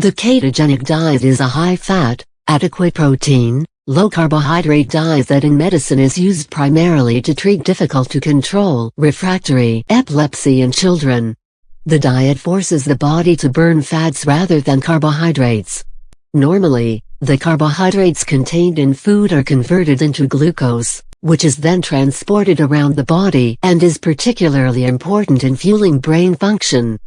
The ketogenic diet is a high-fat, adequate protein, low-carbohydrate diet that in medicine is used primarily to treat difficult-to-control refractory epilepsy in children. The diet forces the body to burn fats rather than carbohydrates. Normally, the carbohydrates contained in food are converted into glucose, which is then transported around the body and is particularly important in fueling brain function.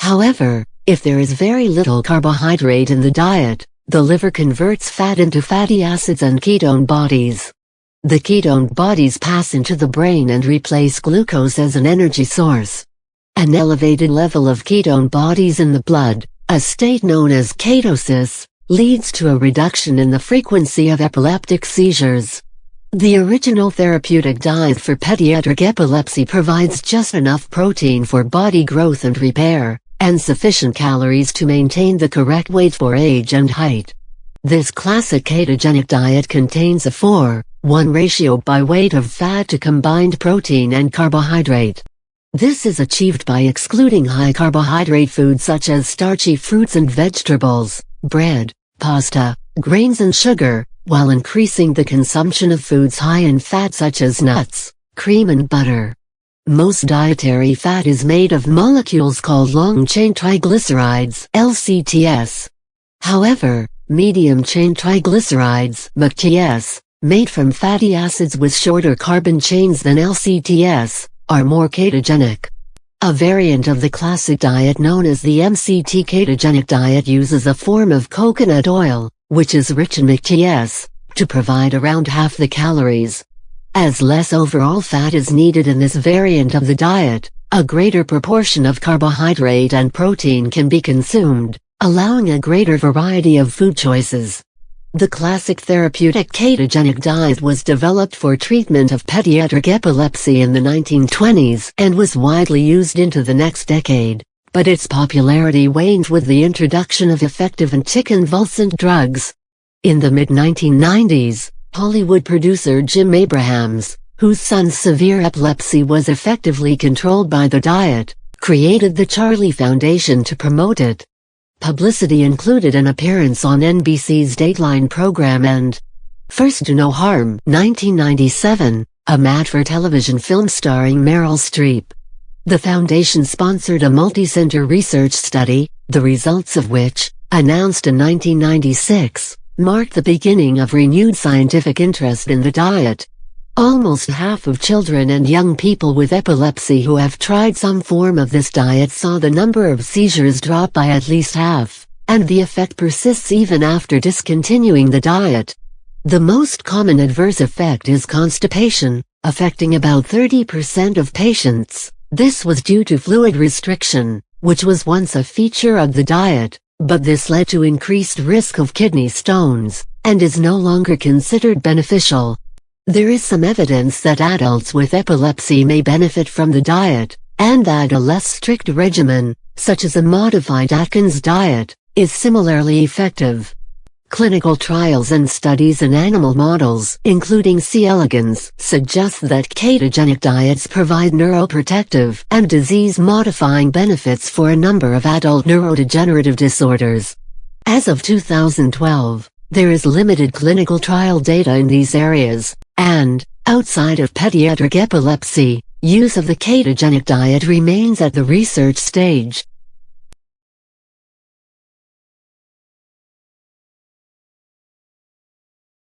However, if there is very little carbohydrate in the diet, the liver converts fat into fatty acids and ketone bodies. The ketone bodies pass into the brain and replace glucose as an energy source. An elevated level of ketone bodies in the blood, a state known as ketosis, leads to a reduction in the frequency of epileptic seizures. The original therapeutic diet for pediatric epilepsy provides just enough protein for body growth and repair, and sufficient calories to maintain the correct weight for age and height. This classic ketogenic diet contains a 4:1 ratio by weight of fat to combined protein and carbohydrate. This is achieved by excluding high-carbohydrate foods such as starchy fruits and vegetables, bread, pasta, grains and sugar, while increasing the consumption of foods high in fat such as nuts, cream and butter. Most dietary fat is made of molecules called long-chain triglycerides (LCTS). However, medium-chain triglycerides (MCTs), made from fatty acids with shorter carbon chains than LCTS, are more ketogenic. A variant of the classic diet known as the MCT ketogenic diet uses a form of coconut oil, which is rich in MCTs, to provide around half the calories. As less overall fat is needed in this variant of the diet, a greater proportion of carbohydrate and protein can be consumed, allowing a greater variety of food choices. The classic therapeutic ketogenic diet was developed for treatment of pediatric epilepsy in the 1920s and was widely used into the next decade, but its popularity waned with the introduction of effective anticonvulsant drugs. In the mid-1990s, Hollywood producer Jim Abrahams, whose son's severe epilepsy was effectively controlled by the diet, created the Charlie Foundation to promote it. Publicity included an appearance on NBC's Dateline program and First Do No Harm, 1997, a made-for television film starring Meryl Streep. The foundation sponsored a multi-center research study, the results of which, announced in 1996, marked the beginning of renewed scientific interest in the diet. Almost half of children and young people with epilepsy who have tried some form of this diet saw the number of seizures drop by at least half, and the effect persists even after discontinuing the diet. The most common adverse effect is constipation, affecting about 30% of patients. This was due to fluid restriction, which was once a feature of the diet, but this led to increased risk of kidney stones, and is no longer considered beneficial. There is some evidence that adults with epilepsy may benefit from the diet, and that a less strict regimen, such as a modified Atkins diet, is similarly effective. Clinical trials and studies in animal models, including C. elegans, suggest that ketogenic diets provide neuroprotective and disease-modifying benefits for a number of adult neurodegenerative disorders. As of 2012, there is limited clinical trial data in these areas, and, outside of pediatric epilepsy, use of the ketogenic diet remains at the research stage.